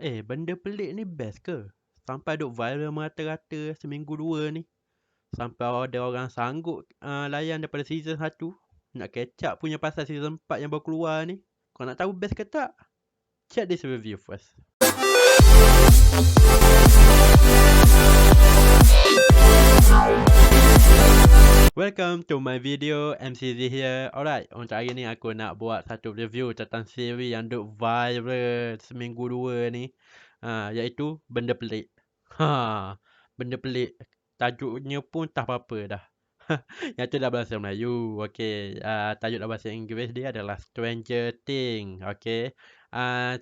Benda pelik ni best ke? Sampai duk viral merata-rata seminggu dua ni. Sampai ada orang sanggup layan daripada season 1. Nak catch up punya pasal season 4 yang baru keluar ni. Kau nak tahu best ke tak? Check this review first. Welcome to my video, MCZ here. Alright, untuk hari ni aku nak buat satu review tentang siri yang duk viral seminggu dua ni. Iaitu Benda Pelik. Benda Pelik. Tajuknya pun tak apa-apa dah. Yang tu dah bahasa Melayu. Okay, tajuk dalam bahasa Inggeris dia adalah Stranger Things. Okay.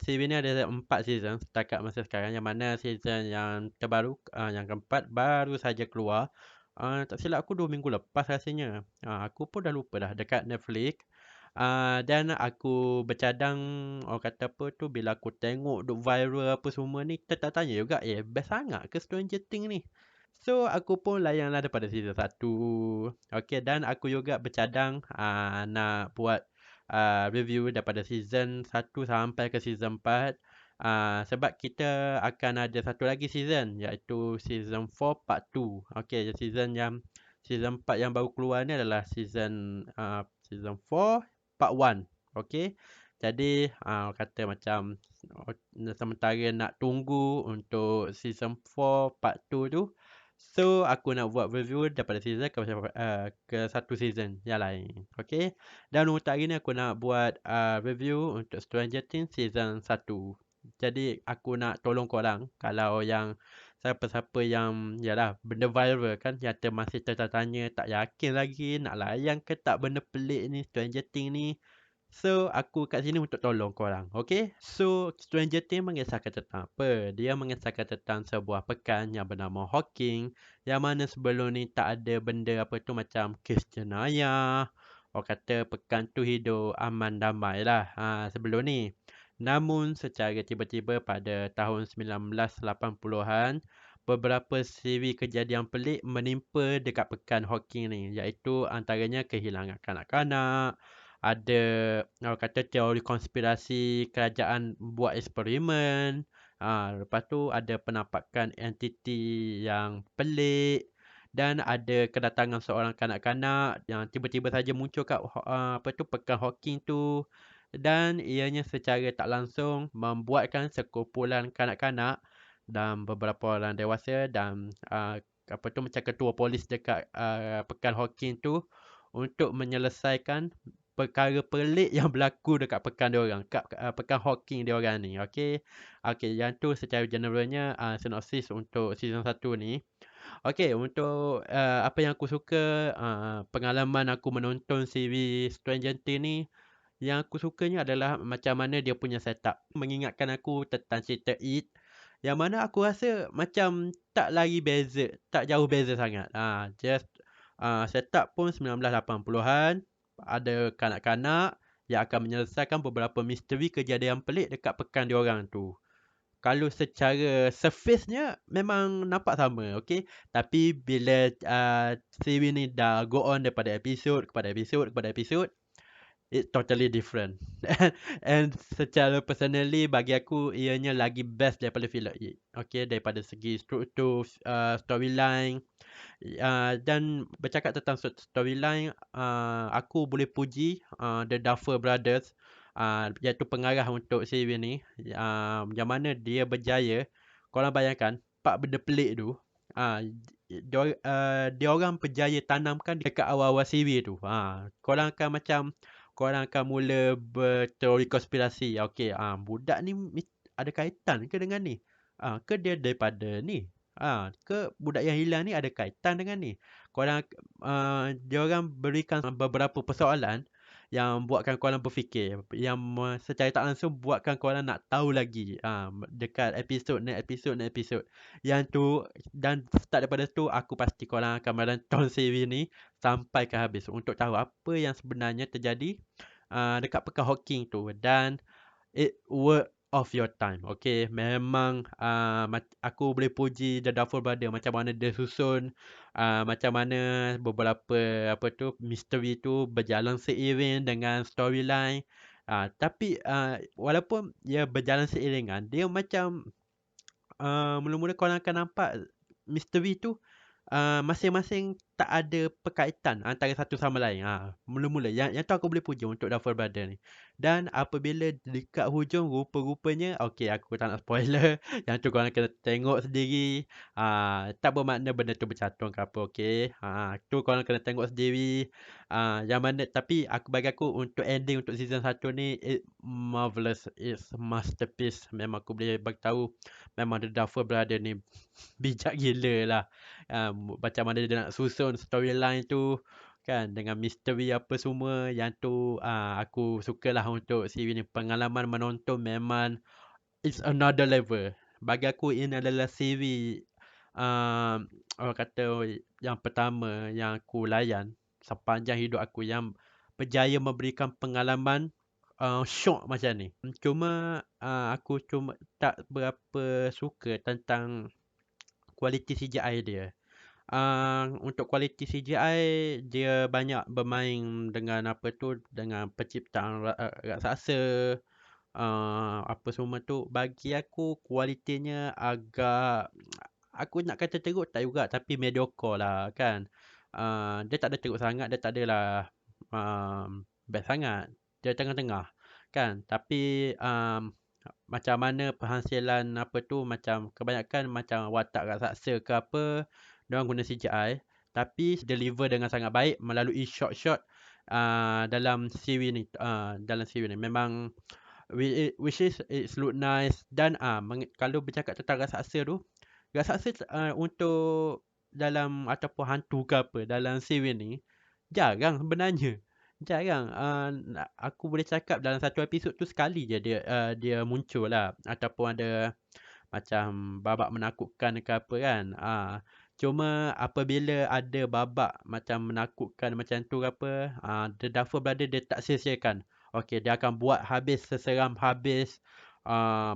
Siri ni ada 4 season setakat masa sekarang. Yang mana season yang terbaru, yang keempat baru saja keluar. Tak silap aku 2 minggu lepas rasanya. Aku pun dah lupa dah dekat Netflix. Dan aku bercadang, orang kata apa tu, bila aku tengok duk viral apa semua ni, tertanya juga, best sangat ke Stranger Things ni? So, aku pun layanlah daripada season 1. Okay, dan aku juga bercadang nak buat review daripada season 1 sampai ke season 4. Sebab kita akan ada satu lagi season, iaitu season 4 part 2. Okay, season 4 yang baru keluar ni adalah season 4 part 1. Okay, jadi kata macam sementara nak tunggu untuk season 4 part 2 tu, so aku nak buat review daripada season ke satu season yang lain. Okay, dan untuk hari ni aku nak buat review untuk Stranger Things season 1. Jadi aku nak tolong korang, kalau yang siapa-siapa yang yalah benda viral kan, yang masih tertanya, tak yakin lagi nak layan ke tak benda pelik ni, Stranger Things ni. So aku kat sini untuk tolong korang. Okay, so Stranger Things mengisahkan tentang apa? Dia mengisahkan tentang sebuah pekan yang bernama Hawking, yang mana sebelum ni tak ada benda apa tu macam kes jenayah. Orang kata pekan tu hidup aman damai lah sebelum ni. Namun secara tiba-tiba pada tahun 1980-an, beberapa siri kejadian pelik menimpa dekat pekan Hawking ni, iaitu antaranya kehilangan kanak-kanak, ada orang kata teori konspirasi kerajaan buat eksperimen, lepas tu ada penampakan entiti yang pelik, dan ada kedatangan seorang kanak-kanak yang tiba-tiba saja muncul kat pekan Hawking tu. Dan ianya secara tak langsung membuatkan sekumpulan kanak-kanak dan beberapa orang dewasa dan macam ketua polis dekat pekan Hawking tu untuk menyelesaikan perkara pelik yang berlaku dekat pekan diorang, kat pekan Hawking diorang ni. Okay, yang tu secara generalnya sinopsis untuk season 1 ni. Okay, untuk apa yang aku suka, pengalaman aku menonton siri Stranger Things ni, yang aku sukanya adalah macam mana dia punya setup. Mengingatkan aku tentang cerita It, yang mana aku rasa macam tak lagi beza, tak jauh beza sangat. Just setup pun 1980-an, ada kanak-kanak yang akan menyelesaikan beberapa misteri kejadian pelik dekat pekan diorang tu. Kalau secara surface-nya memang nampak sama, okay? Tapi bila siri ni dah go on daripada episod kepada episod, it's totally different. And secara personally bagi aku ianya lagi best daripada filem It. Okay, daripada segi struktur storyline. Dan bercakap tentang storyline, aku boleh puji The Duffer Brothers, iaitu pengarah untuk siri ni, yang mana dia berjaya. Korang bayangkan, 4 benda pelik tu, dia orang berjaya tanamkan dekat awal-awal siri tu. Korang akan mula berteori konspirasi. Okay, budak ni ada kaitan ke dengan ni? Ke dia daripada ni? Ke budak yang hilang ni ada kaitan dengan ni? Dia orang berikan beberapa persoalan yang buatkan korang berfikir, yang secara tak langsung buatkan korang nak tahu lagi dekat episod. Yang tu, dan start daripada tu aku pasti korang akan menonton siri ni sampai ke habis untuk tahu apa yang sebenarnya terjadi dekat pekan Hawking tu. Dan it worth of your time. Okay, memang aku boleh puji The Duffer Brothers macam mana dia susun, macam mana beberapa misteri tu berjalan seiring dengan storyline. Tapi walaupun ia berjalan seiringan, dia macam mula-mula korang akan nampak misteri tu masing-masing tak ada perkaitan antara satu sama lain. Mula-mula yang tu aku boleh puji untuk Duffer Brother ni. Dan apabila dekat hujung rupa-rupanya, okey aku tak nak spoiler, yang tu korang kena tengok sendiri. Tak bermakna benda tu bercantum ke apa, okey. Tu korang kena tengok sendiri. Yang mana tapi bagi aku untuk ending untuk season 1 ni it marvelous, it's masterpiece. Memang aku boleh bagi tahu memang The Duffer Brother ni bijak gila lah. Macam mana dia nak susun storyline tu kan, dengan misteri apa semua. Yang tu aku sukalah untuk series ni. Pengalaman menonton memang it's another level. Bagi aku ini adalah series orang kata yang pertama yang aku layan sepanjang hidup aku yang berjaya memberikan pengalaman syok macam ni. Cuma aku tak berapa suka tentang kualiti CGI dia. Untuk kualiti CGI, dia banyak bermain dengan apa tu, dengan penciptaan raksasa, apa semua tu. Bagi aku kualitinya agak, aku nak kata teruk tak juga, tapi mediocre lah kan. Dia tak ada teruk sangat, dia tak adalah best sangat. Dia tengah-tengah kan. Tapi macam mana penghasilan apa tu, macam kebanyakan macam watak raksasa ke apa, diorang guna CGI tapi deliver dengan sangat baik melalui shot-shot dalam series ni. Dalam series ni memang which is it look nice. Dan kalau bercakap tentang raksasa untuk dalam ataupun hantu ke apa dalam series ni jarang sebenarnya. Jarang. Aku boleh cakap dalam satu episod tu sekali je dia muncul lah. Ataupun ada macam babak menakutkan ke apa kan. Cuma apabila ada babak macam menakutkan macam tu ke apa, The Duffer Brother dia tak sia-siakan. Okey, dia akan buat habis, seseram habis.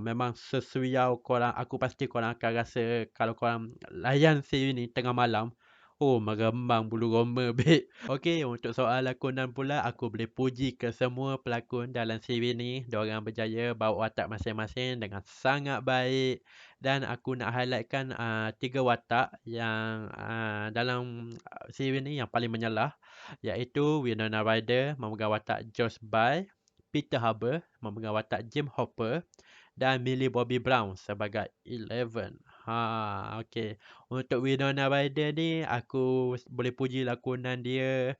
Memang seseriau korang. Aku pasti korang akan rasa kalau korang layan series ni tengah malam, oh meremang bulu roma babe. Okey, untuk soal lakonan pula, aku boleh puji ke semua pelakon dalam series ni. Diorang berjaya bawa watak masing-masing dengan sangat baik. Dan aku nak highlightkan 3 watak yang dalam series ni yang paling menyalah, iaitu Winona Ryder memegang watak Joyce Bye, Peter Harbour memegang watak Jim Hopper, dan Millie Bobby Brown sebagai Eleven. Okey. Untuk Winona Ryder ni, aku boleh puji lakonan dia.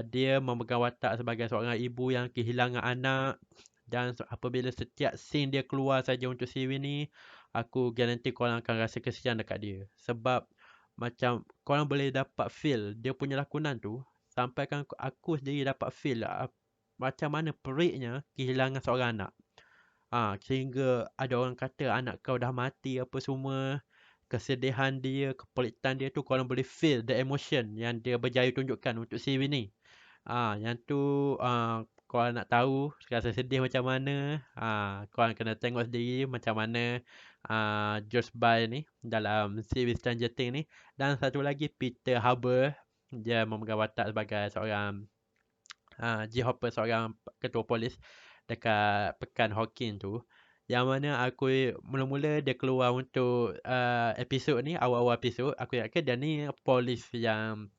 Dia memegang watak sebagai seorang ibu yang kehilangan anak. Dan apabila setiap scene dia keluar saja untuk series ni, aku garanti korang akan rasa kesian dekat dia. Sebab macam korang boleh dapat feel dia punya lakonan tu. Sampaikan aku sendiri dapat feel macam mana periknya kehilangan seorang anak. Sehingga ada orang kata anak kau dah mati apa semua. Kesedihan dia, kepelitan dia tu korang boleh feel the emotion yang dia berjaya tunjukkan untuk series ni. Yang tu korang nak tahu rasa sedih macam mana, korang kena tengok sendiri macam mana Josh Bye ni dalam series Stranger Things ni. Dan satu lagi Peter Harbour, dia memegang watak sebagai seorang G. Hopper, seorang ketua polis dekat Pekan Hawking tu. Yang mana aku mula-mula dia keluar untuk episod ni, awal-awal episod, aku ingatkan dia ni polis yang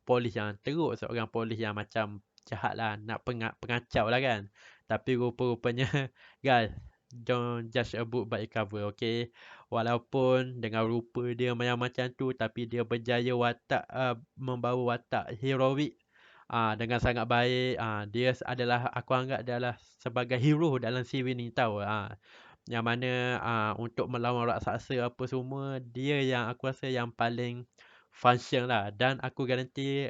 polis yang teruk, seorang polis yang macam jahat lah, nak pengacau lah kan. Tapi rupa-rupanya guys, don't judge a book by its cover, okay. Walaupun dengan rupa dia macam tu, tapi dia berjaya membawa watak heroik dengan sangat baik. Dia adalah, aku anggap dia adalah sebagai hero dalam series ni tau. Yang mana untuk melawan raksasa apa semua, dia yang aku rasa yang paling function lah. Dan aku garanti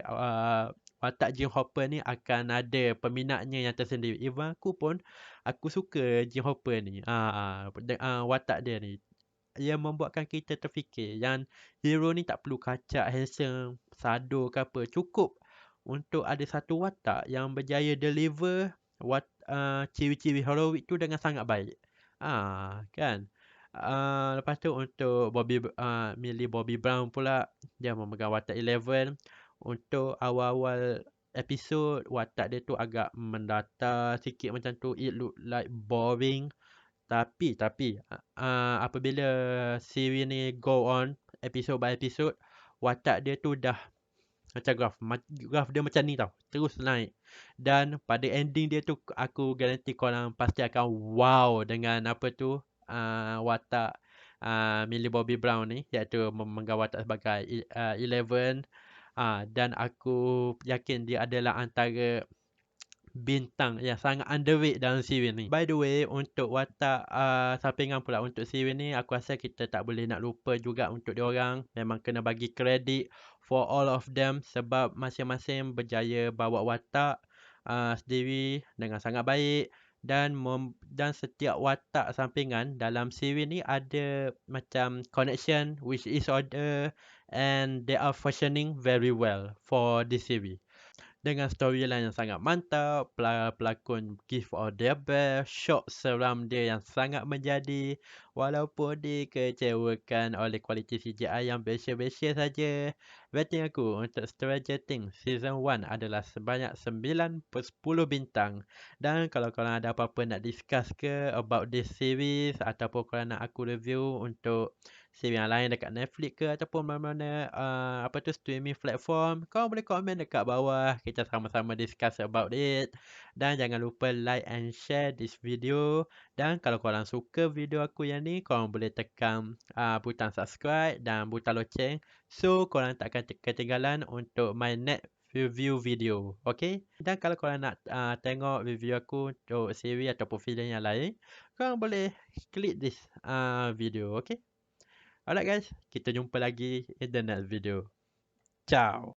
watak Jim Hopper ni akan ada peminatnya yang tersendiri. Even aku pun, aku suka Jim Hopper ni. Watak dia ni, ia membuatkan kita terfikir yang hero ni tak perlu kacak, handsome, sado ke apa. Cukup untuk ada satu watak yang berjaya deliver ciri-ciri heroik tu dengan sangat baik. Kan? Lepas tu untuk Millie Bobby Brown pula, dia memegang watak Eleven. Untuk awal-awal episod watak dia tu agak mendatar sikit macam tu. It look like boring. Tapi apabila series ni go on episode by episode, watak dia tu dah macam graf dia macam ni tau, terus naik. Dan pada ending dia tu aku garanti korang pasti akan wow dengan apa tu watak Millie Bobby Brown ni, iaitu memegang watak sebagai Eleven. Dan aku yakin dia adalah antara bintang yang sangat underrated dalam series ni. By the way, untuk watak sampingan pula untuk series ni, aku rasa kita tak boleh nak lupa juga untuk diorang. Memang kena bagi kredit for all of them sebab masing-masing berjaya bawa watak sendiri dengan sangat baik. Dan setiap watak sampingan dalam series ni ada macam connection with each other, and they are functioning very well for this series. Dengan storyline yang sangat mantap, pelakon give all their best, shot seram dia yang sangat menjadi, walaupun dikecewakan oleh kualiti CGI yang biasa-biasa saja. Rating aku untuk Stranger Things Season 1 adalah sebanyak 9/10 bintang. Dan kalau korang ada apa-apa nak discuss ke about this series, ataupun korang nak aku review untuk series yang lain dekat Netflix ke ataupun mana-mana streaming platform, korang boleh komen dekat bawah. Kita sama-sama discuss about it. Dan jangan lupa like and share this video. Dan kalau korang suka video aku yang ni, korang boleh tekan butang subscribe dan butang loceng, so korang tak akan ketinggalan untuk my next review video. Okay? Dan kalau korang nak tengok review aku untuk series ataupun filem yang lain, korang boleh klik this video. Okay? Alright guys, kita jumpa lagi in the next video. Ciao.